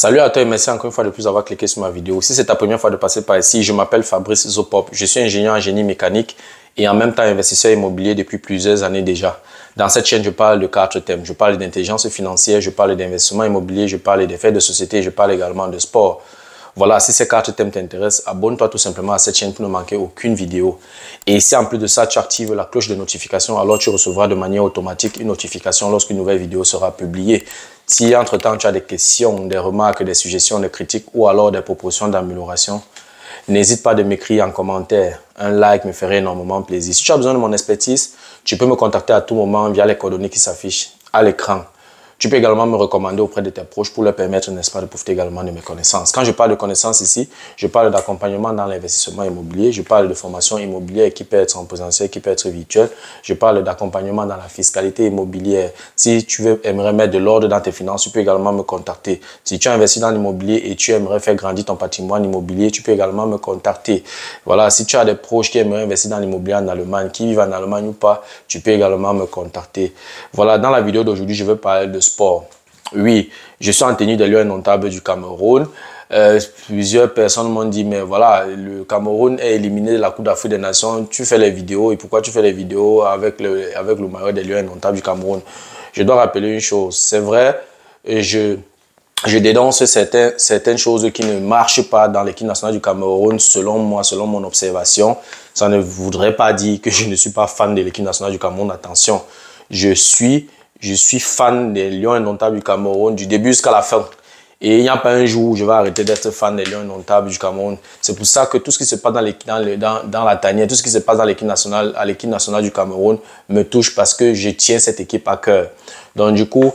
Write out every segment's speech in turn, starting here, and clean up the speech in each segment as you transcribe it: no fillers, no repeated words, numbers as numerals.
Salut à toi et merci encore une fois de plus d'avoir cliqué sur ma vidéo. Si c'est ta première fois de passer par ici, je m'appelle Fabrice Zopop. Je suis ingénieur en génie mécanique et en même temps investisseur immobilier depuis plusieurs années déjà. Dans cette chaîne, je parle de 4 thèmes. Je parle d'intelligence financière, je parle d'investissement immobilier, je parle des faits de société, je parle également de sport. Voilà, si ces 4 thèmes t'intéressent, abonne-toi tout simplement à cette chaîne pour ne manquer aucune vidéo. Et si en plus de ça, tu actives la cloche de notification, alors tu recevras de manière automatique une notification lorsqu'une nouvelle vidéo sera publiée. Si entre-temps tu as des questions, des remarques, des suggestions, des critiques ou alors des propositions d'amélioration, n'hésite pas de m'écrire en commentaire. Un like me ferait énormément plaisir. Si tu as besoin de mon expertise, tu peux me contacter à tout moment via les coordonnées qui s'affichent à l'écran. Tu peux également me recommander auprès de tes proches pour leur permettre, n'est-ce pas, de profiter également de mes connaissances. Quand je parle de connaissances ici, je parle d'accompagnement dans l'investissement immobilier, je parle de formation immobilière qui peut être en présentiel, qui peut être virtuelle, je parle d'accompagnement dans la fiscalité immobilière. Si tu aimerais mettre de l'ordre dans tes finances, tu peux également me contacter. Si tu as investi dans l'immobilier et tu aimerais faire grandir ton patrimoine immobilier, tu peux également me contacter. Voilà, si tu as des proches qui aimeraient investir dans l'immobilier en Allemagne, qui vivent en Allemagne ou pas, tu peux également me contacter. Voilà, dans la vidéo d'aujourd'hui, je vais parler de sport. Oui, je suis en tenue des Lions indomptables du Cameroun. Plusieurs personnes m'ont dit, mais voilà, le Cameroun est éliminé de la Coupe d'Afrique des Nations. Tu fais les vidéos et pourquoi tu fais les vidéos avec le maillot des Lions indomptables du Cameroun? Je dois rappeler une chose, c'est vrai, je dénonce certaines choses qui ne marchent pas dans l'équipe nationale du Cameroun, selon moi, selon mon observation. Ça ne voudrait pas dire que je ne suis pas fan de l'équipe nationale du Cameroun. Attention, je suis fan des Lions indomptables du Cameroun du début jusqu'à la fin. Et il n'y a pas un jour où je vais arrêter d'être fan des Lions indomptables du Cameroun. C'est pour ça que tout ce qui se passe dans la tanière, tout ce qui se passe dans l'équipe nationale, à l'équipe nationale du Cameroun me touche parce que je tiens cette équipe à cœur. Donc du coup,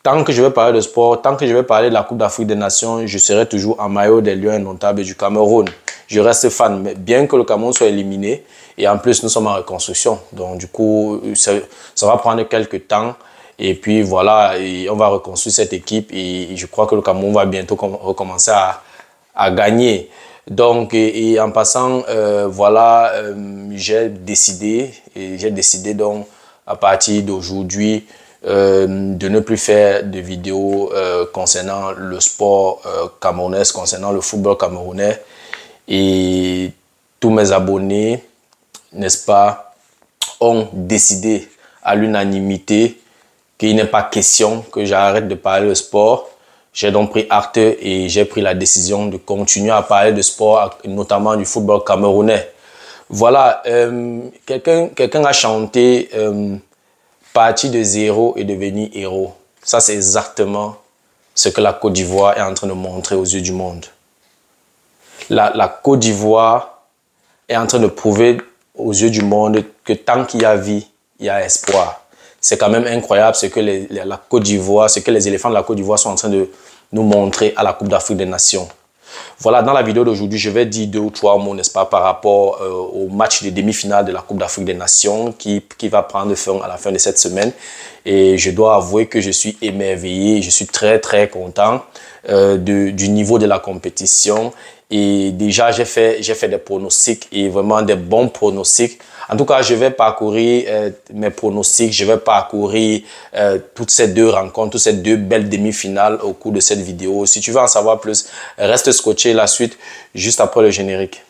tant que je vais parler de sport, tant que je vais parler de la Coupe d'Afrique des Nations, je serai toujours en maillot des Lions indomptables du Cameroun. Je reste fan, mais bien que le Cameroun soit éliminé, et en plus nous sommes en reconstruction. Donc du coup, ça va prendre quelques temps. Et puis voilà, et on va reconstruire cette équipe et je crois que le Cameroun va bientôt recommencer à gagner. Donc, et en passant, voilà, j'ai décidé donc à partir d'aujourd'hui de ne plus faire de vidéos concernant le sport camerounais, concernant le football camerounais. Et tous mes abonnés, n'est-ce pas, ont décidé à l'unanimité qu'il n'est pas question que j'arrête de parler de sport. J'ai donc pris acte et j'ai pris la décision de continuer à parler de sport, notamment du football camerounais. Voilà, quelqu'un a chanté partir de zéro et devenir héros. Ça, c'est exactement ce que la Côte d'Ivoire est en train de montrer aux yeux du monde. La Côte d'Ivoire est en train de prouver aux yeux du monde que tant qu'il y a vie, il y a espoir. C'est quand même incroyable ce que la Côte d'Ivoire, ce que les éléphants de la Côte d'Ivoire sont en train de nous montrer à la Coupe d'Afrique des Nations. Voilà, dans la vidéo d'aujourd'hui, je vais dire 2 ou 3 mots, n'est-ce pas, par rapport au match de demi-finale de la Coupe d'Afrique des Nations qui va prendre fin à la fin de cette semaine. Et je dois avouer que je suis émerveillé, je suis très très content du niveau de la compétition. Et déjà, j'ai fait des pronostics et vraiment des bons pronostics. En tout cas, je vais parcourir mes pronostics, je vais parcourir toutes ces 2 rencontres, toutes ces 2 belles demi-finales au cours de cette vidéo. Si tu veux en savoir plus, reste scotché la suite juste après le générique.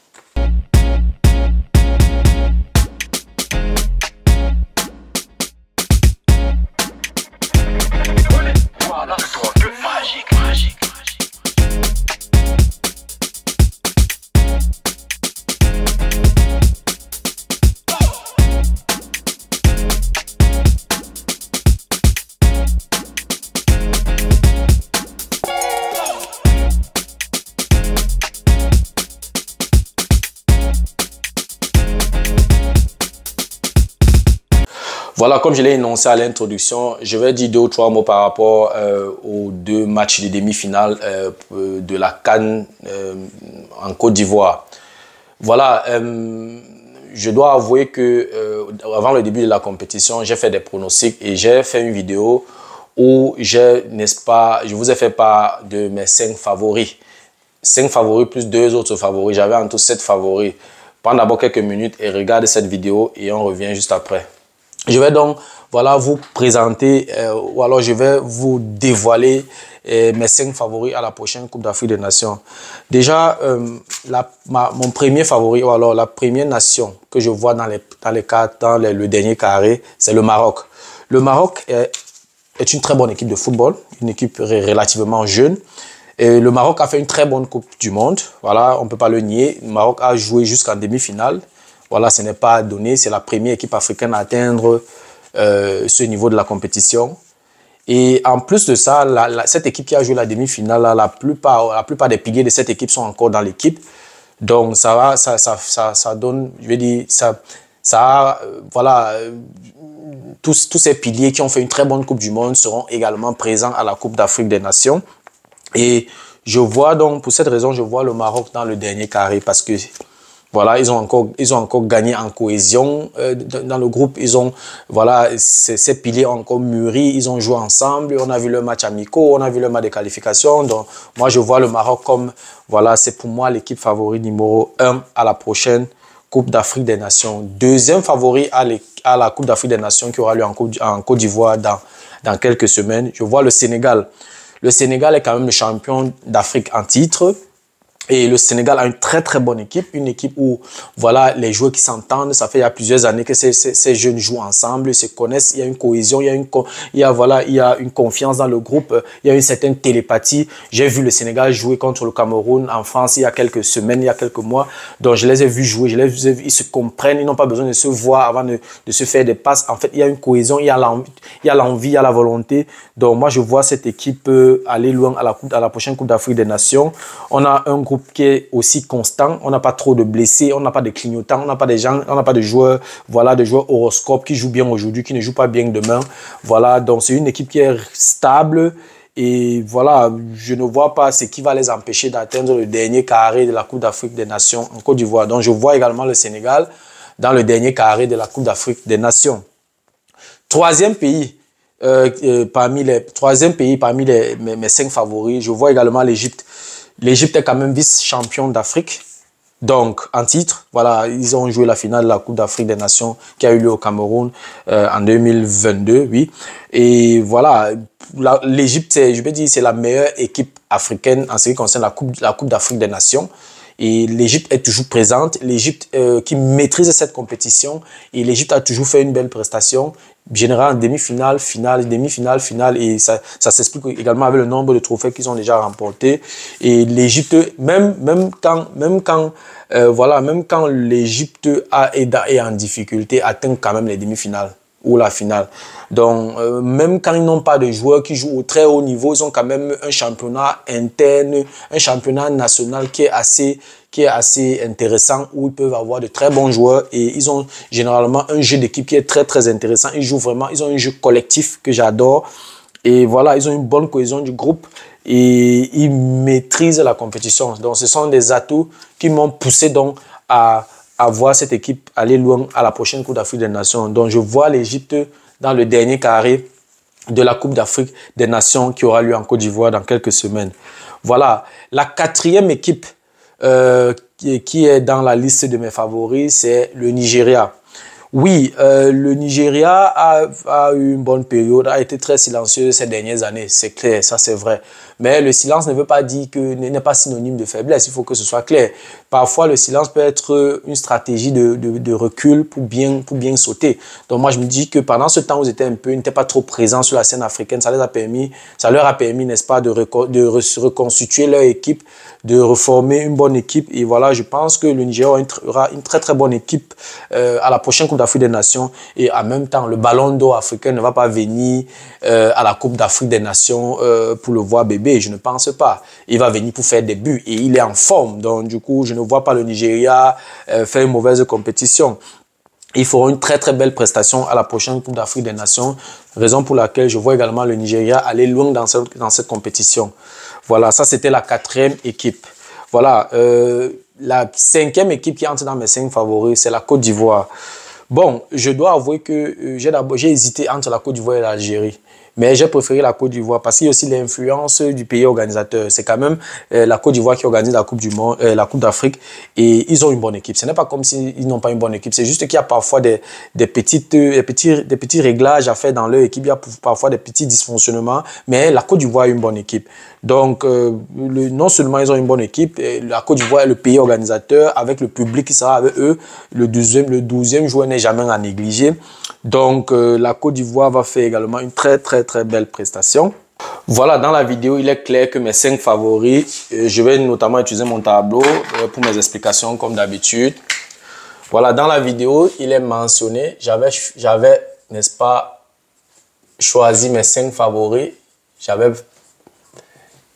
Voilà, comme je l'ai énoncé à l'introduction, je vais dire 2 ou 3 mots par rapport aux 2 matchs de demi-finale de la CAN en Côte d'Ivoire. Voilà, je dois avouer que avant le début de la compétition, j'ai fait des pronostics et j'ai fait une vidéo où je vous ai fait part de mes 5 favoris. 5 favoris plus 2 autres favoris. J'avais en tout 7 favoris. Prends d'abord quelques minutes et regarde cette vidéo et on revient juste après. Je vais donc voilà, vous présenter ou alors je vais vous dévoiler mes 5 favoris à la prochaine Coupe d'Afrique des Nations. Déjà, mon premier favori ou alors la première nation que je vois dans le dernier carré, c'est le Maroc. Le Maroc est une très bonne équipe de football, une équipe relativement jeune. Et le Maroc a fait une très bonne Coupe du Monde. Voilà, on ne peut pas le nier. Le Maroc a joué jusqu'en demi-finale. Voilà, ce n'est pas donné. C'est la première équipe africaine à atteindre ce niveau de la compétition. Et en plus de ça, cette équipe qui a joué la demi-finale, la plupart des piliers de cette équipe sont encore dans l'équipe. Donc, ça donne, je vais dire, voilà, tous ces piliers qui ont fait une très bonne Coupe du Monde seront également présents à la Coupe d'Afrique des Nations. Et je vois donc, pour cette raison, je vois le Maroc dans le dernier carré parce que voilà, ils ont encore gagné en cohésion dans le groupe. Voilà, ces piliers ont encore mûri, ils ont joué ensemble. On a vu le match amicaux, on a vu le match de qualification. Donc, moi, je vois le Maroc comme, voilà, c'est pour moi l'équipe favorite numéro 1 à la prochaine Coupe d'Afrique des Nations. Deuxième favori à la Coupe d'Afrique des Nations qui aura lieu en Côte d'Ivoire dans quelques semaines. Je vois le Sénégal. Le Sénégal est quand même le champion d'Afrique en titre. Et le Sénégal a une très très bonne équipe, une équipe où voilà, les joueurs qui s'entendent, ça fait il y a plusieurs années que ces jeunes jouent ensemble, se connaissent, il y a une cohésion, il y a une confiance dans le groupe, il y a une certaine télépathie. J'ai vu le Sénégal jouer contre le Cameroun en France il y a quelques semaines, il y a quelques mois, donc je les ai vus jouer, ils se comprennent, ils n'ont pas besoin de se voir avant de se faire des passes. En fait, il y a une cohésion, il y a l'envie, il y a la volonté. Donc moi je vois cette équipe aller loin à la prochaine Coupe d'Afrique des Nations. On a un groupe qui est aussi constant, on n'a pas trop de blessés, on n'a pas de clignotants, on n'a pas de joueurs, voilà, de joueurs horoscope qui jouent bien aujourd'hui, qui ne jouent pas bien demain. Voilà, donc c'est une équipe qui est stable et voilà, je ne vois pas ce qui va les empêcher d'atteindre le dernier carré de la Coupe d'Afrique des Nations en Côte d'Ivoire. Donc je vois également le Sénégal dans le dernier carré de la Coupe d'Afrique des Nations. Troisième pays parmi mes 5 favoris, je vois également l'Égypte. L'Égypte est quand même vice-champion d'Afrique. Donc, en titre, voilà, ils ont joué la finale de la Coupe d'Afrique des Nations qui a eu lieu au Cameroun en 2022, oui. Et voilà, l'Égypte, je peux dire, c'est la meilleure équipe africaine en ce qui concerne la Coupe d'Afrique des Nations. Et l'Égypte est toujours présente, l'Égypte qui maîtrise cette compétition et l'Égypte a toujours fait une belle prestation, généralement en demi-finale, finale, demi-finale, finale et ça s'explique également avec le nombre de trophées qu'ils ont déjà remportés. Et l'Égypte, même quand l'Égypte est en difficulté, atteint quand même les demi-finales ou la finale. Donc, même quand ils n'ont pas de joueurs qui jouent au très haut niveau, ils ont quand même un championnat interne, un championnat national qui est assez intéressant, où ils peuvent avoir de très bons joueurs et ils ont généralement un jeu d'équipe qui est très très intéressant. Ils jouent vraiment, ils ont un jeu collectif que j'adore et voilà, ils ont une bonne cohésion du groupe et ils maîtrisent la compétition. Donc, ce sont des atouts qui m'ont poussé donc à voir cette équipe aller loin à la prochaine Coupe d'Afrique des Nations. Donc, je vois l'Égypte dans le dernier carré de la Coupe d'Afrique des Nations qui aura lieu en Côte d'Ivoire dans quelques semaines. Voilà. La quatrième équipe qui est dans la liste de mes favoris, c'est le Nigeria. Oui, le Nigeria a eu une bonne période, a été très silencieux ces dernières années, c'est clair, ça c'est vrai. Mais le silence ne veut pas dire que n'est pas synonyme de faiblesse, il faut que ce soit clair. Parfois, le silence peut être une stratégie de recul pour bien sauter. Donc moi, je me dis que pendant ce temps où ils n'étaient pas trop présents sur la scène africaine, ça leur a permis, n'est-ce pas, de reconstituer leur équipe, de reformer une bonne équipe. Et voilà, je pense que le Nigeria aura une très très bonne équipe à la prochaine Coupe d'Afrique des Nations. Et en même temps, le ballon d'or africain ne va pas venir à la Coupe d'Afrique des Nations pour le voir bébé. Je ne pense pas. Il va venir pour faire des buts et il est en forme. Donc du coup, je ne vois pas le Nigeria faire une mauvaise compétition. Ils feront une très très belle prestation à la prochaine Coupe d'Afrique des Nations, raison pour laquelle je vois également le Nigeria aller loin dans cette compétition. Voilà, ça c'était la quatrième équipe. Voilà, la cinquième équipe qui entre dans mes 5 favoris, c'est la Côte d'Ivoire. Bon, je dois avouer que j'ai hésité entre la Côte d'Ivoire et l'Algérie. Mais j'ai préféré la Côte d'Ivoire parce qu'il y a aussi l'influence du pays organisateur. C'est quand même la Côte d'Ivoire qui organise la Coupe du Monde, la Coupe d'Afrique, et ils ont une bonne équipe. Ce n'est pas comme s'ils n'ont pas une bonne équipe. C'est juste qu'il y a parfois des petits réglages à faire dans leur équipe. Il y a parfois des petits dysfonctionnements, mais la Côte d'Ivoire a une bonne équipe. Donc, non seulement ils ont une bonne équipe, la Côte d'Ivoire est le pays organisateur avec le public qui sera avec eux. Le 12e joueur n'est jamais à négliger. Donc, la Côte d'Ivoire va faire également une très belle prestation. Voilà, dans la vidéo, il est clair que mes 5 favoris, je vais notamment utiliser mon tableau pour mes explications comme d'habitude. Voilà, dans la vidéo, il est mentionné, j'avais, n'est-ce pas, choisi mes 5 favoris.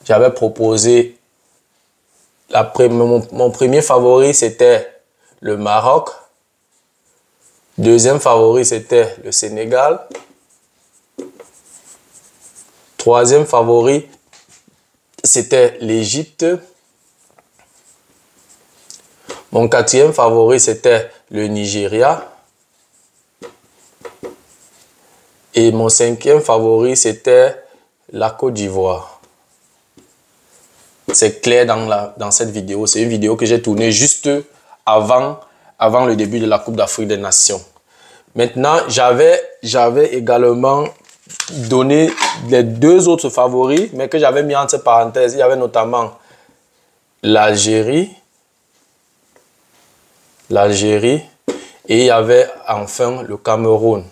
J'avais proposé, mon premier favori, c'était le Maroc. Deuxième favori, c'était le Sénégal. Troisième favori, c'était l'Égypte. Mon quatrième favori, c'était le Nigeria. Et mon cinquième favori, c'était la Côte d'Ivoire. C'est clair dans cette vidéo. C'est une vidéo que j'ai tournée juste avant le début de la Coupe d'Afrique des Nations. Maintenant, j'avais également donné les 2 autres favoris, mais que j'avais mis entre parenthèses. Il y avait notamment l'Algérie, et il y avait enfin le Cameroun.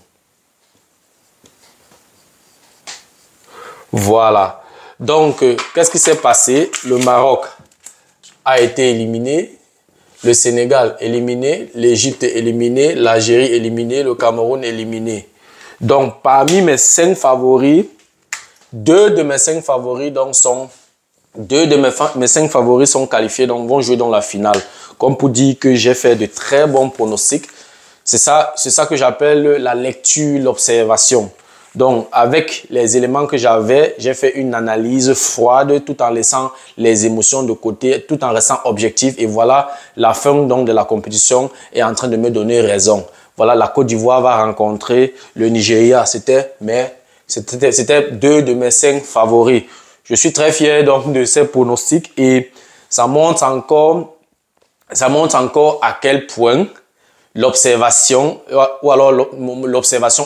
Voilà. Donc, qu'est-ce qui s'est passé? Le Maroc a été éliminé, le Sénégal éliminé, l'Égypte éliminé, l'Algérie éliminé, le Cameroun éliminé. Donc, parmi mes 5 favoris, 2 de mes 5 favoris sont qualifiés, donc vont jouer dans la finale. Comme pour dire que j'ai fait de très bons pronostics. C'est ça que j'appelle la lecture, l'observation. Donc, avec les éléments que j'avais, j'ai fait une analyse froide tout en laissant les émotions de côté, tout en restant objectif. Et voilà, la fin donc, de la compétition est en train de me donner raison. Voilà, la Côte d'Ivoire va rencontrer le Nigeria. C'était 2 de mes 5 favoris. Je suis très fier donc de ces pronostics et ça montre encore à quel point l'observation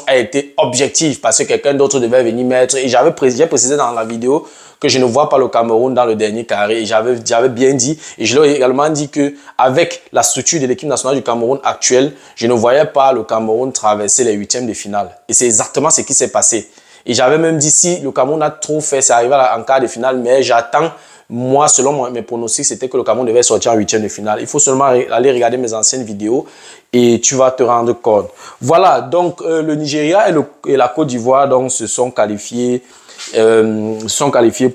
a été objective parce que quelqu'un d'autre devait venir mettre. Et j'ai précisé dans la vidéo que je ne vois pas le Cameroun dans le dernier carré. Et j'avais bien dit, et je l'ai également dit qu'avec la structure de l'équipe nationale du Cameroun actuelle, je ne voyais pas le Cameroun traverser les 8e de finale. Et c'est exactement ce qui s'est passé. Et j'avais même dit, si le Cameroun a trop fait, c'est arrivé en quart de finale, mais j'attends. Moi, selon mes pronostics, c'était que le Cameroun devait sortir en 8e de finale. Il faut seulement aller regarder mes anciennes vidéos et tu vas te rendre compte. Voilà, donc le Nigeria et la Côte d'Ivoire se sont qualifiés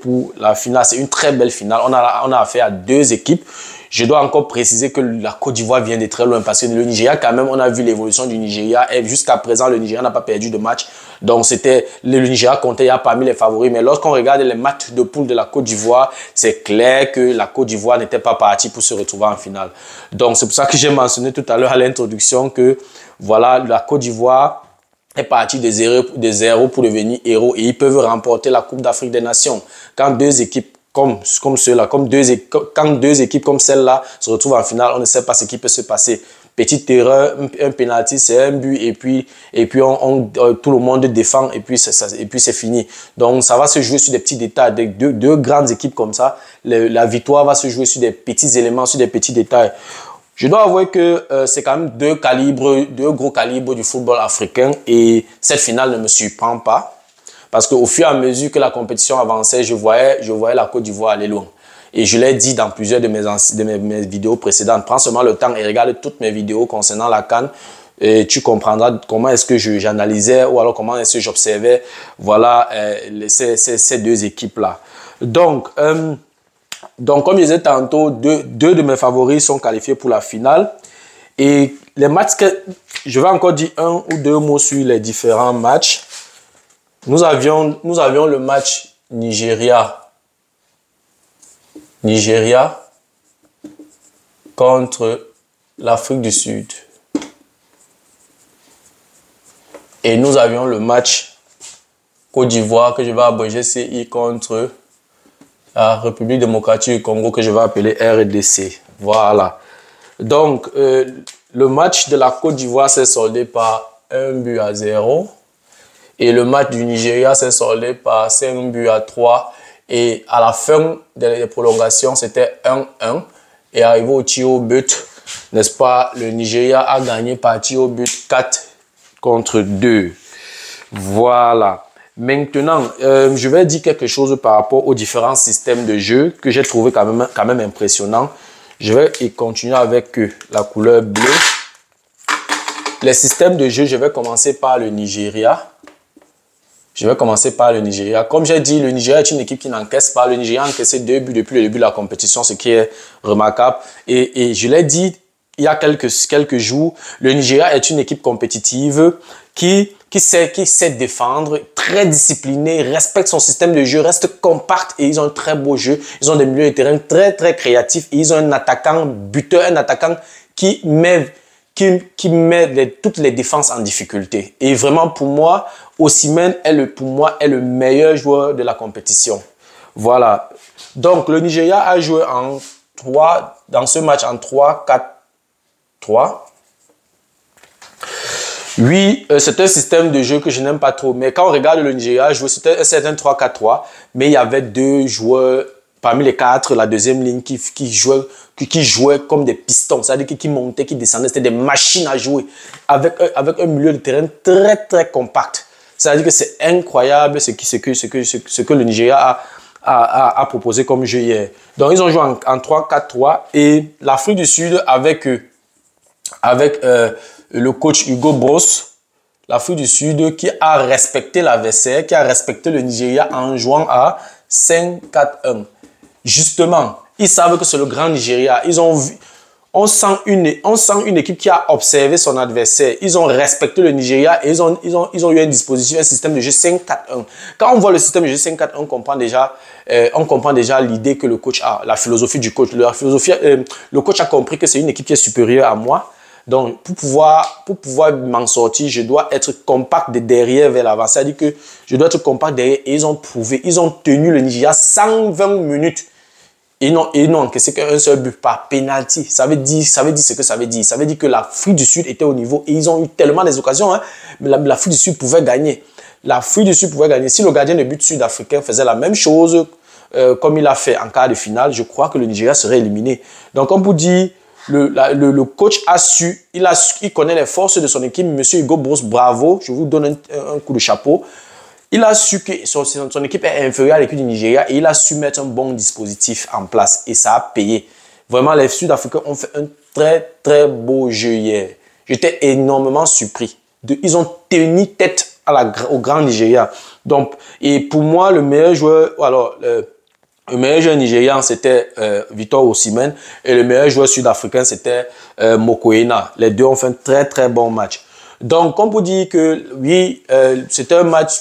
pour la finale. C'est une très belle finale. On a affaire à 2 équipes. Je dois encore préciser que la Côte d'Ivoire vient de très loin parce que le Nigeria, quand même, on a vu l'évolution du Nigeria. Et jusqu'à présent, le Nigeria n'a pas perdu de match. Donc, le Nigeria comptait parmi les favoris. Mais lorsqu'on regarde les matchs de poule de la Côte d'Ivoire, c'est clair que la Côte d'Ivoire n'était pas partie pour se retrouver en finale. Donc, c'est pour ça que j'ai mentionné tout à l'heure à l'introduction que, voilà, la Côte d'Ivoire est partie de 0 pour devenir héros et ils peuvent remporter la Coupe d'Afrique des Nations. Quand 2 équipes comme ceux-là, quand 2 équipes comme celle-là se retrouvent en finale, on ne sait pas ce qui peut se passer. Petite erreur, un penalty, c'est un but et puis tout le monde défend et puis c'est fini. Donc ça va se jouer sur des petits détails. Avec deux grandes équipes comme ça, la victoire va se jouer sur des petits éléments, sur des petits détails. Je dois avouer que c'est quand même 2 gros calibres du football africain et cette finale ne me surprend pas. Parce qu'au fur et à mesure que la compétition avançait, je voyais la Côte d'Ivoire aller loin. Et je l'ai dit dans plusieurs de mes vidéos précédentes. Prends seulement le temps et regarde toutes mes vidéos concernant la CAN. Et tu comprendras comment est-ce que j'analysais ou alors comment est-ce que j'observais voilà, ces 2 équipes-là. Donc, comme je disais tantôt, deux de mes favoris sont qualifiés pour la finale. Et les matchs, je vais encore dire 1 ou 2 mots sur les différents matchs. Nous avions le match Nigeria contre l'Afrique du Sud. Et nous avions le match Côte d'Ivoire que je vais abréger CI contre la République démocratique du Congo que je vais appeler RDC. Voilà. Donc, le match de la Côte d'Ivoire s'est soldé par 1-0. Et le match du Nigeria s'est soldé par 5-3. Et à la fin des prolongations, c'était 1-1. Et arrivé au tir au but, n'est-ce pas, le Nigeria a gagné par tir au but 4-2. Voilà. Maintenant, je vais dire quelque chose par rapport aux différents systèmes de jeu que j'ai trouvé quand même impressionnant. Je vais continuer avec la couleur bleue. Les systèmes de jeu, je vais commencer par le Nigeria. Comme j'ai dit, le Nigeria est une équipe qui n'encaisse pas. Le Nigeria a encaissé 2 buts depuis le début de la compétition, ce qui est remarquable. Et je l'ai dit il y a quelques jours, le Nigeria est une équipe compétitive qui sait défendre, très disciplinée, respecte son système de jeu, reste compact et ils ont un très beau jeu. Ils ont des milieux de terrain très, très créatifs et ils ont un attaquant buteur, un attaquant qui met toutes les défenses en difficulté. Et vraiment, pour moi, Osimhen est le meilleur joueur de la compétition. Voilà. Donc, le Nigeria a joué dans ce match en 3-4-3. Oui, c'est un système de jeu que je n'aime pas trop. Mais quand on regarde le Nigeria jouer, c'était un 3-4-3. Mais il y avait 2 joueurs parmi les 4, la deuxième ligne qui jouaient comme des pistons. C'est-à-dire qui montaient, qui descendaient. C'était des machines à jouer. Avec un milieu de terrain très, très compact. C'est-à-dire que c'est incroyable ce que le Nigeria a proposé comme jeu hier. Donc, ils ont joué en 3-4-3. Et l'Afrique du Sud avec le coach Hugo Broos, l'Afrique du Sud qui a respecté l'adversaire, qui a respecté le Nigeria en jouant à 5-4-1. Justement, ils savent que c'est le grand Nigeria. On sent une équipe qui a observé son adversaire. Ils ont respecté le Nigeria et ils ont eu un dispositif, un système de jeu 5-4-1. Quand on voit le système de jeu 5-4-1, on comprend déjà l'idée que le coach a, la philosophie du coach. Le coach a compris que c'est une équipe qui est supérieure à moi. Donc, pour pouvoir m'en sortir, je dois être compact de derrière vers l'avant. C'est-à-dire que je dois être compact derrière et ils ont prouvé. Ils ont tenu le Nigeria 120 minutes. Ils n'ont encaissé qu'un seul but par penalty. Ça veut dire ce que ça veut dire. Ça veut dire que l'Afrique du Sud était au niveau et ils ont eu tellement des occasions. Hein, mais l'Afrique du Sud pouvait gagner. L'Afrique du Sud pouvait gagner. Si le gardien de but sud-africain faisait la même chose comme il a fait en quart de finale, je crois que le Nigeria serait éliminé. Donc, on peut dire... Le coach il connaît les forces de son équipe. Monsieur Hugo Broos, bravo, je vous donne un coup de chapeau. Il a su que son équipe est inférieure à l'équipe du Nigeria et il a su mettre un bon dispositif en place et ça a payé. Vraiment, les Sud-Africains ont fait un très, très beau jeu hier. J'étais énormément surpris. Ils ont tenu tête au grand Nigeria. Donc, et pour moi, le meilleur joueur, le meilleur joueur nigérian, c'était Victor Osimhen. Et le meilleur joueur sud-africain, c'était Mokoena. Les deux ont fait un très, très bon match. Donc, on peut dire que, oui, c'était un match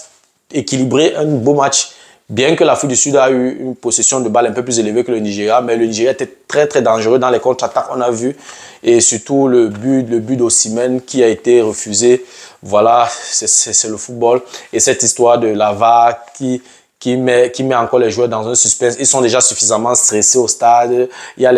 équilibré, un beau match. Bien que l'Afrique du Sud a eu une possession de balle un peu plus élevée que le Nigeria, mais le Nigeria était très, très dangereux dans les contre-attaques, on a vu. Et surtout, le but d'Osimhen qui a été refusé. Voilà, c'est le football. Et cette histoire de la VAR qui met encore les joueurs dans un suspense. Ils sont déjà suffisamment stressés au stade. Il y a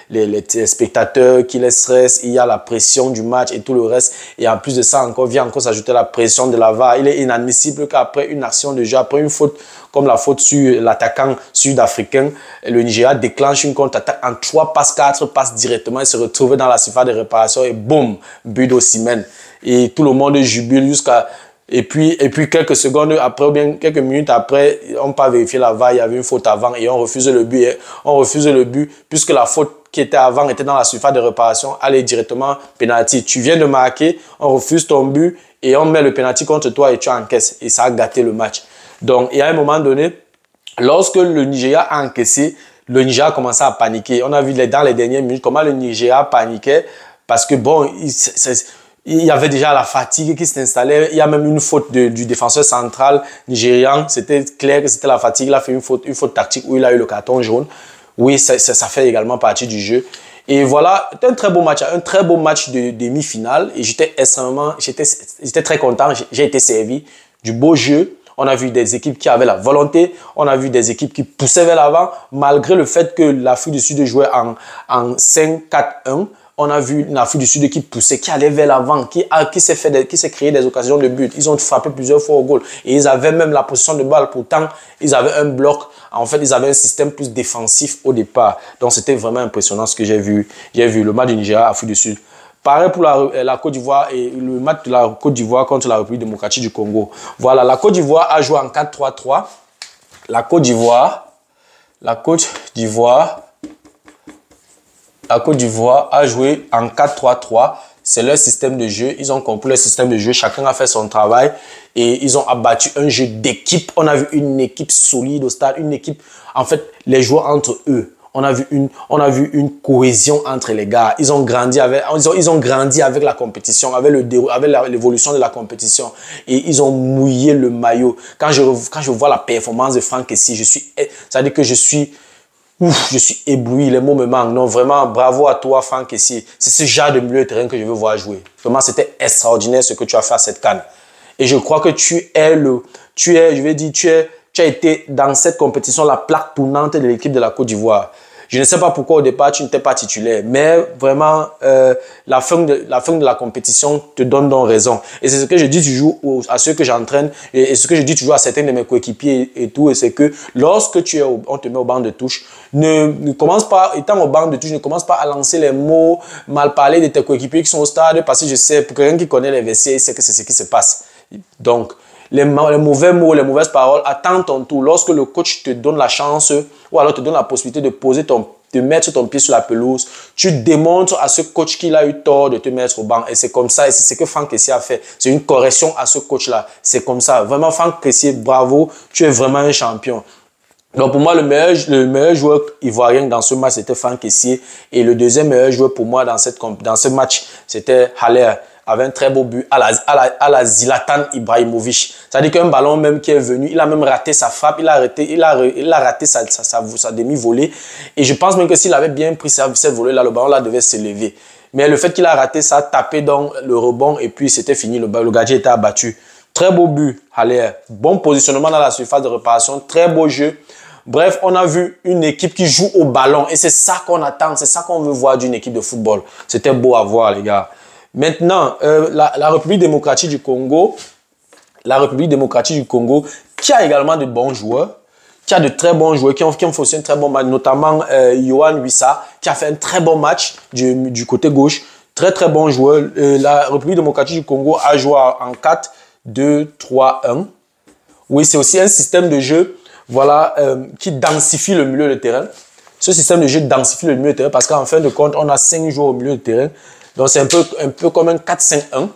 les spectateurs qui les stressent. Il y a la pression du match et tout le reste. Et en plus de ça, vient encore s'ajouter la pression de la VAR. Il est inadmissible qu'après une action de jeu, après une faute, comme la faute sur l'attaquant sud-africain, le Nigeria déclenche une contre-attaque en 3 passes, 4 passes directement. Il se retrouve dans la surface de réparation et boum, but d'Osimhen. Et tout le monde jubile jusqu'à... Et puis quelques secondes après, ou bien quelques minutes après, on peut vérifier la VAR, il y avait une faute avant et on refuse le but. On refuse le but puisque la faute qui était avant était dans la surface de réparation. Allez directement, penalty. Tu viens de marquer, on refuse ton but et on met le penalty contre toi et tu encaisses. Et ça a gâté le match. Donc, et à un moment donné, lorsque le Nigeria a encaissé, le Nigeria a commencé à paniquer. On a vu dans les dernières minutes comment le Nigeria paniquait parce que bon, il y avait déjà la fatigue qui s'installait. Il y a même une faute du défenseur central nigérian. C'était clair que c'était la fatigue. Il a fait une faute tactique où il a eu le carton jaune. Oui, ça fait également partie du jeu. Et voilà, c'était un très beau match de demi-finale. Et j'étais très content. J'ai été servi du beau jeu. On a vu des équipes qui avaient la volonté. On a vu des équipes qui poussaient vers l'avant, malgré le fait que l'Afrique du Sud jouait en 5-4-1. On a vu l'Afrique du Sud qui poussait, qui allait vers l'avant, qui s'est créé des occasions de but. Ils ont frappé plusieurs fois au goal. Et ils avaient même la possession de balle. Pourtant, ils avaient un bloc. En fait, ils avaient un système plus défensif au départ. Donc, c'était vraiment impressionnant ce que j'ai vu. J'ai vu le match du Nigeria, Afrique du Sud. Pareil pour la Côte d'Ivoire et le match de la Côte d'Ivoire contre la République démocratique du Congo. Voilà, la Côte d'Ivoire a joué en 4-3-3. La Côte d'Ivoire a joué en 4-3-3. C'est leur système de jeu. Ils ont compris leur système de jeu. Chacun a fait son travail et ils ont abattu un jeu d'équipe. On a vu une équipe solide au stade, une équipe, en fait, les joueurs entre eux. On a vu une cohésion entre les gars. Ils ont grandi avec la compétition, avec l'évolution de la compétition. Et ils ont mouillé le maillot. Quand je vois la performance de Franck Kessié, ça veut dire que je suis ébloui, les mots me manquent. Non, vraiment, bravo à toi, Franck Kessié. C'est ce genre de milieu de terrain que je veux voir jouer. Vraiment, c'était extraordinaire ce que tu as fait à cette CAN. Et je crois que tu as été dans cette compétition la plaque tournante de l'équipe de la Côte d'Ivoire. Je ne sais pas pourquoi au départ tu n'étais pas titulaire, mais vraiment la fin de la compétition te donne donc raison. Et c'est ce que je dis toujours à ceux que j'entraîne et ce que je dis toujours à certains de mes coéquipiers et tout, c'est que lorsque on te met au banc de touche, ne commence pas, étant au banc de touche, ne commence pas à lancer les mots, mal parler de tes coéquipiers qui sont au stade, parce que je sais, pour quelqu'un qui connaît les vestiaires, c'est que c'est ce qui se passe. Donc, les mauvais mots, les mauvaises paroles, attends ton tour. Lorsque le coach te donne la chance ou alors te donne la possibilité de mettre ton pied sur la pelouse, tu démontres à ce coach qu'il a eu tort de te mettre au banc. Et c'est comme ça, et c'est ce que Franck Kessié a fait. C'est une correction à ce coach-là. C'est comme ça. Vraiment, Franck Kessié, bravo, tu es vraiment un champion. Donc pour moi, le meilleur joueur ivoirien dans ce match, c'était Franck Kessié. Et le deuxième meilleur joueur pour moi dans ce match, c'était Haller, avec un très beau but à la Zlatan Ibrahimovic. C'est-à-dire qu'un ballon même qui est venu, il a même raté sa frappe, il a raté sa demi-volée. Et je pense même que s'il avait bien pris cette volée-là, le ballon là devait se lever. Mais le fait qu'il a raté ça, a tapé dans le rebond et puis c'était fini, le gardien était abattu. Très beau but, Haller. Bon positionnement dans la surface de réparation, très beau jeu. Bref, on a vu une équipe qui joue au ballon et c'est ça qu'on attend, c'est ça qu'on veut voir d'une équipe de football. C'était beau à voir, les gars. Maintenant, la République démocratique du Congo, qui a également de bons joueurs, qui a de très bons joueurs, qui ont fait aussi un très bon match, notamment Yohan Wissa, qui a fait un très bon match du côté gauche. Très, très bon joueur. La République démocratique du Congo a joué en 4-2-3-1. Oui, c'est aussi un système de jeu voilà, qui densifie le milieu de terrain. Ce système de jeu densifie le milieu de terrain parce qu'en fin de compte, on a 5 joueurs au milieu de terrain. Donc, c'est un peu comme un 4-5-1,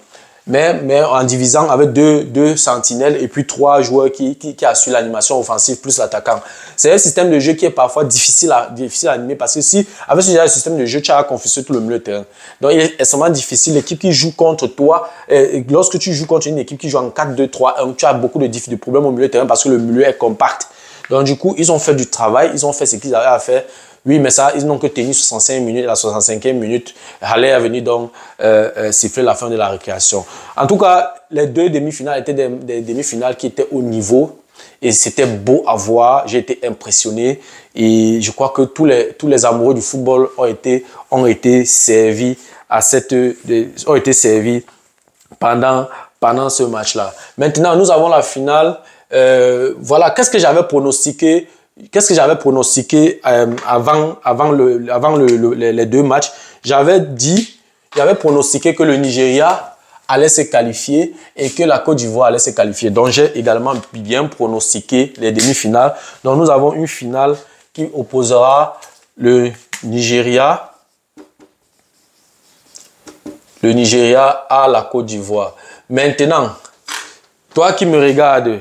mais en divisant avec deux sentinelles et puis 3 joueurs qui assurent l'animation offensive plus l'attaquant. C'est un système de jeu qui est parfois difficile à animer parce que si, avec ce système de jeu, tu as à confuser tout le milieu de terrain. Donc, il est extrêmement difficile. L'équipe qui joue contre toi, lorsque tu joues contre une équipe qui joue en 4-2-3-1, tu as beaucoup de problèmes au milieu de terrain parce que le milieu est compact. Donc, du coup, ils ont fait du travail, ils ont fait ce qu'ils avaient à faire. Oui, mais ça, ils n'ont que tenu 65 minutes. La 65e minute, Haller est venu donc siffler la fin de la récréation. En tout cas, les 2 demi-finales étaient des demi-finales qui étaient au niveau. Et c'était beau à voir. J'ai été impressionné. Et je crois que tous les amoureux du football ont été servis pendant ce match-là. Maintenant, nous avons la finale. Voilà, qu'est-ce que j'avais pronostiqué avant les 2 matchs? J'avais pronostiqué que le Nigeria allait se qualifier et que la Côte d'Ivoire allait se qualifier. Donc, j'ai également bien pronostiqué les demi-finales. Donc, nous avons une finale qui opposera le Nigeria à la Côte d'Ivoire. Maintenant, toi qui me regardes,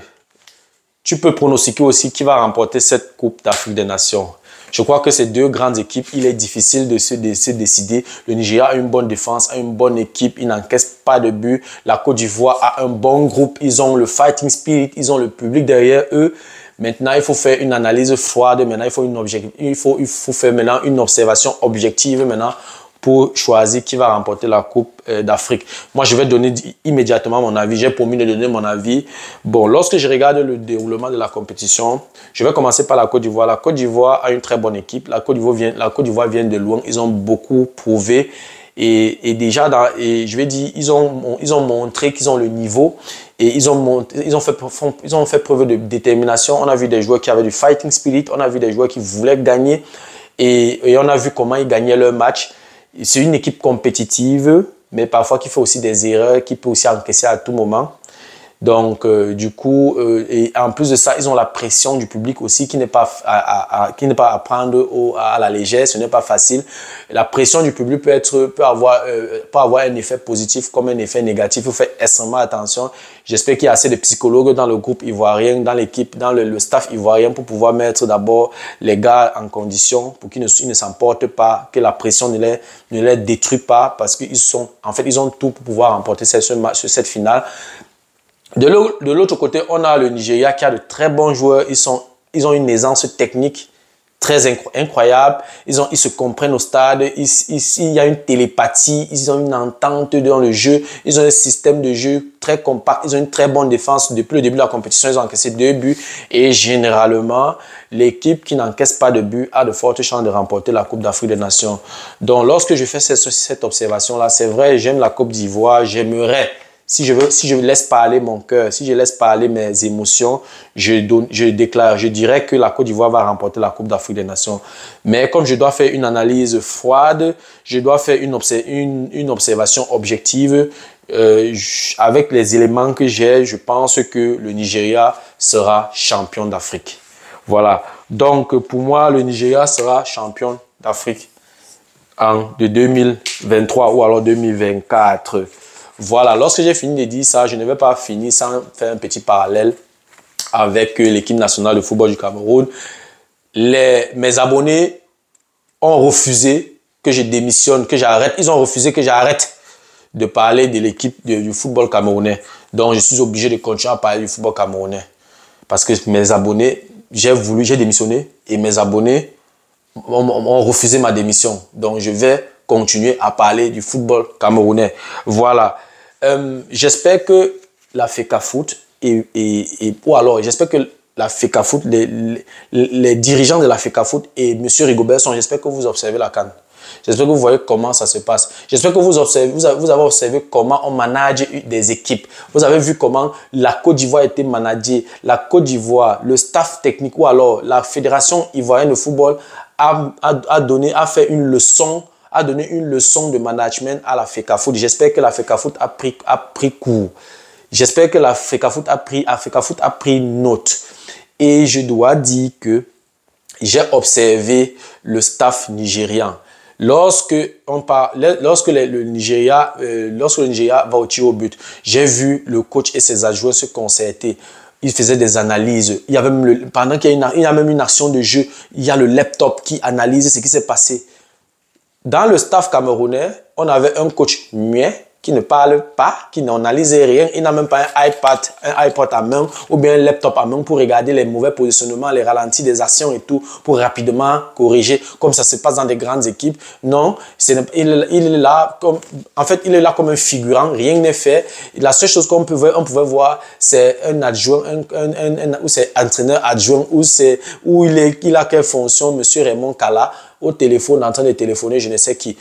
tu peux pronostiquer aussi qui va remporter cette Coupe d'Afrique des Nations. Je crois que ces 2 grandes équipes, il est difficile de se décider. Le Nigeria a une bonne défense, a une bonne équipe, il n'encaisse pas de but. La Côte d'Ivoire a un bon groupe, ils ont le fighting spirit, ils ont le public derrière eux. Maintenant, il faut faire une analyse froide. Maintenant, il faut faire maintenant une observation objective maintenant pour choisir qui va remporter la Coupe d'Afrique. Moi, je vais donner immédiatement mon avis. J'ai promis de donner mon avis. Bon, lorsque je regarde le déroulement de la compétition, je vais commencer par la Côte d'Ivoire. La Côte d'Ivoire a une très bonne équipe. La Côte d'Ivoire vient de loin. Ils ont beaucoup prouvé. Et déjà, je vais dire, ils ont montré qu'ils ont le niveau. Et ils ont fait preuve de détermination. On a vu des joueurs qui avaient du fighting spirit. On a vu des joueurs qui voulaient gagner. Et on a vu comment ils gagnaient leur match. C'est une équipe compétitive, mais parfois qui fait aussi des erreurs, qui peut aussi encaisser à tout moment. Donc, du coup, et en plus de ça, ils ont la pression du public aussi qui n'est pas à prendre à la légère. Ce n'est pas facile. La pression du public peut avoir un effet positif comme un effet négatif. Il faut faire extrêmement attention. J'espère qu'il y a assez de psychologues dans le groupe ivoirien, dans l'équipe, dans le staff ivoirien pour pouvoir mettre d'abord les gars en condition pour qu'ils ne s'emportent pas, que la pression ne les détruit pas parce qu'ils ont tout pour pouvoir remporter cette finale. De l'autre côté, on a le Nigeria qui a de très bons joueurs. Ils ont une aisance technique très incroyable. Ils se comprennent au stade. Il y a une télépathie. Ils ont une entente dans le jeu. Ils ont un système de jeu très compact. Ils ont une très bonne défense. Depuis le début de la compétition, ils ont encaissé 2 buts. Et généralement, l'équipe qui n'encaisse pas de but a de fortes chances de remporter la Coupe d'Afrique des Nations. Donc, lorsque je fais cette observation-là, c'est vrai, j'aime la Côte d'Ivoire. J'aimerais... Si je laisse parler mon cœur, si je laisse parler mes émotions, je dirais que la Côte d'Ivoire va remporter la Coupe d'Afrique des Nations. Mais comme je dois faire une analyse froide, je dois faire une observation objective, avec les éléments que j'ai, je pense que le Nigeria sera champion d'Afrique. Voilà. Donc, pour moi, le Nigeria sera champion d'Afrique de 2023 ou alors 2024. Voilà, lorsque j'ai fini de dire ça, je ne vais pas finir sans faire un petit parallèle avec l'équipe nationale de football du Cameroun. Mes abonnés ont refusé que je démissionne, que j'arrête. Ils ont refusé que j'arrête de parler de l'équipe du football camerounais. Donc, je suis obligé de continuer à parler du football camerounais. Parce que mes abonnés, j'ai démissionné et mes abonnés ont refusé ma démission. Donc, je vais continuer à parler du football camerounais. Voilà. J'espère que la FECAFOOT ou alors j'espère que la FECAFOOT, les dirigeants de la FECAFOOT et M. Rigobert j'espère que vous observez la CAN. J'espère que vous voyez comment ça se passe. J'espère que vous avez observé comment on manage des équipes. Vous avez vu comment la Côte d'Ivoire a été managée. La Côte d'Ivoire, le staff technique ou alors la Fédération ivoirienne de football a fait une leçon. A donné une leçon de management à la FECAFOOT. J'espère que la FECAFOOT a pris cours. J'espère que la FECAFOOT a pris note. Et je dois dire que j'ai observé le staff nigérian. Lorsque le Nigeria va au tir au but, j'ai vu le coach et ses adjoints se concerter. Ils faisaient des analyses. Il y a même pendant qu'il y a même une action de jeu, il y a le laptop qui analyse ce qui s'est passé. Dans le staff camerounais, on avait un coach muet qui ne parle pas, qui n'analyse rien. Il n'a même pas un iPod à main ou bien un laptop à main pour regarder les mauvais positionnements, les ralentis des actions et tout, pour rapidement corriger, comme ça se passe dans des grandes équipes. Non, il est là comme un figurant, rien n'est fait. La seule chose qu'on pouvait voir, c'est un adjoint, ou c'est entraîneur adjoint, où il a quelle fonction, monsieur Raymond Kala, au téléphone, en train de téléphoner, je ne sais qui.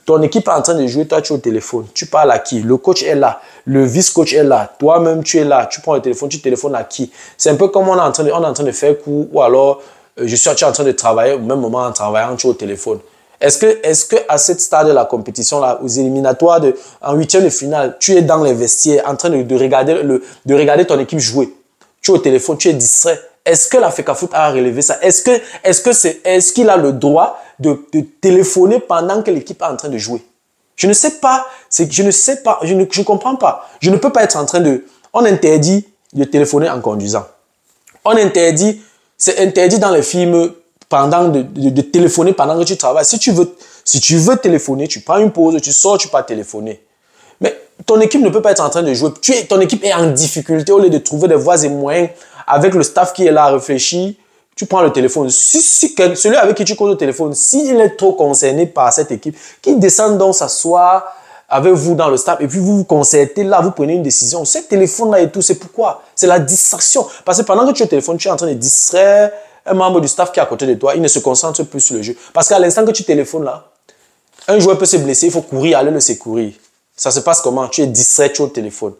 Ton équipe est en train de jouer, toi tu es au téléphone. Tu parles à qui? Le coach est là, le vice-coach est là, toi-même tu es là, tu prends le téléphone, tu téléphones à qui? C'est un peu comme on est en train de faire cours ou alors tu es en train de travailler, au même moment en travaillant, tu es au téléphone. Est-ce que à cette stade de la compétition, là, aux éliminatoires, en huitième de finale, tu es dans les vestiaires en train de regarder ton équipe jouer? Tu es au téléphone, tu es distrait. Est-ce que la FECAFOOT a relevé ça? Est-ce qu'il a le droit de téléphoner pendant que l'équipe est en train de jouer? Je ne sais pas. Je ne comprends pas. Je ne peux pas être en train de... On interdit de téléphoner en conduisant. C'est interdit dans les films de téléphoner pendant que tu travailles. Si tu veux téléphoner, tu prends une pause, tu sors, tu pars téléphoner. Mais ton équipe ne peut pas être en train de jouer. Ton équipe est en difficulté au lieu de trouver des voies et moyens avec le staff qui est là à réfléchir. Tu prends le téléphone. Celui avec qui tu causes au téléphone, s'il est trop concerné par cette équipe, qu'il descende donc s'asseoir avec vous dans le staff et puis vous vous concertez là, vous prenez une décision. Ce téléphone-là et tout, c'est pourquoi? C'est la distraction. Parce que pendant que tu es au téléphone, tu es en train de distraire un membre du staff qui est à côté de toi. Il ne se concentre plus sur le jeu. Parce qu'à l'instant que tu téléphones là, un joueur peut se blesser, il faut courir, aller le secourir. Ça se passe comment? Tu es distrait, tu es au téléphone.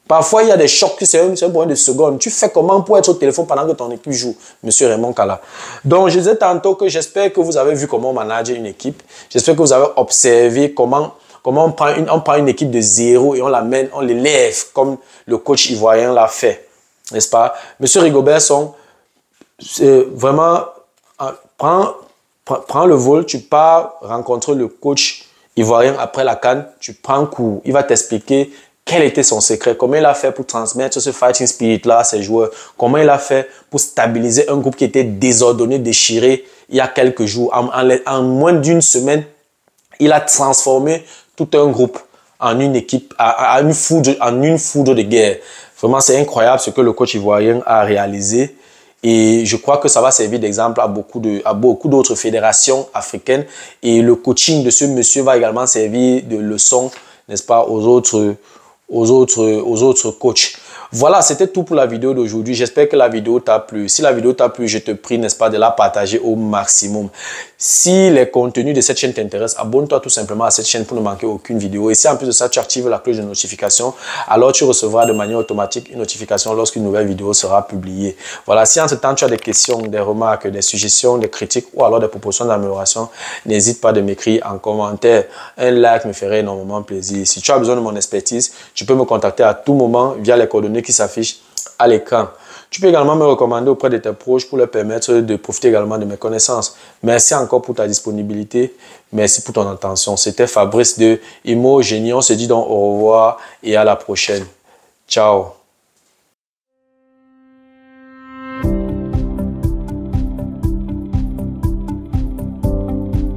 Parfois, il y a des chocs, c'est un problème de secondes. Tu fais comment pour être au téléphone pendant que ton équipe joue, Monsieur Raymond Kala. Donc, je disais tantôt que j'espère que vous avez vu comment manager une équipe. J'espère que vous avez observé comment on prend une équipe de zéro et on l'amène, on l'élève comme le coach ivoirien l'a fait. N'est-ce pas? Monsieur Rigobert Song, vraiment, prends le vol, tu pars rencontrer le coach ivoirien après la CAN, tu prends cours. Il va t'expliquer quel était son secret, comment il a fait pour transmettre ce fighting spirit-là à ses joueurs, comment il a fait pour stabiliser un groupe qui était désordonné, déchiré il y a quelques jours. En moins d'une semaine, il a transformé tout un groupe en une équipe, en une foudre de guerre. Vraiment, c'est incroyable ce que le coach ivoirien a réalisé. Et je crois que ça va servir d'exemple à beaucoup d'autres fédérations africaines. Et le coaching de ce monsieur va également servir de leçon, n'est-ce pas, aux autres coachs. Voilà, c'était tout pour la vidéo d'aujourd'hui. J'espère que la vidéo t'a plu. Si la vidéo t'a plu, je te prie, n'est-ce pas, de la partager au maximum. Si les contenus de cette chaîne t'intéressent, abonne-toi tout simplement à cette chaîne pour ne manquer aucune vidéo. Et si en plus de ça, tu actives la cloche de notification, alors tu recevras de manière automatique une notification lorsqu'une nouvelle vidéo sera publiée. Voilà, si en ce temps tu as des questions, des remarques, des suggestions, des critiques ou alors des propositions d'amélioration, n'hésite pas de m'écrire en commentaire. Un like me ferait énormément plaisir. Si tu as besoin de mon expertise, tu peux me contacter à tout moment via les coordonnées qui s'affichent à l'écran. Tu peux également me recommander auprès de tes proches pour leur permettre de profiter également de mes connaissances. Merci encore pour ta disponibilité. Merci pour ton attention. C'était Fabrice de Imo Génie. On se dit donc au revoir et à la prochaine. Ciao.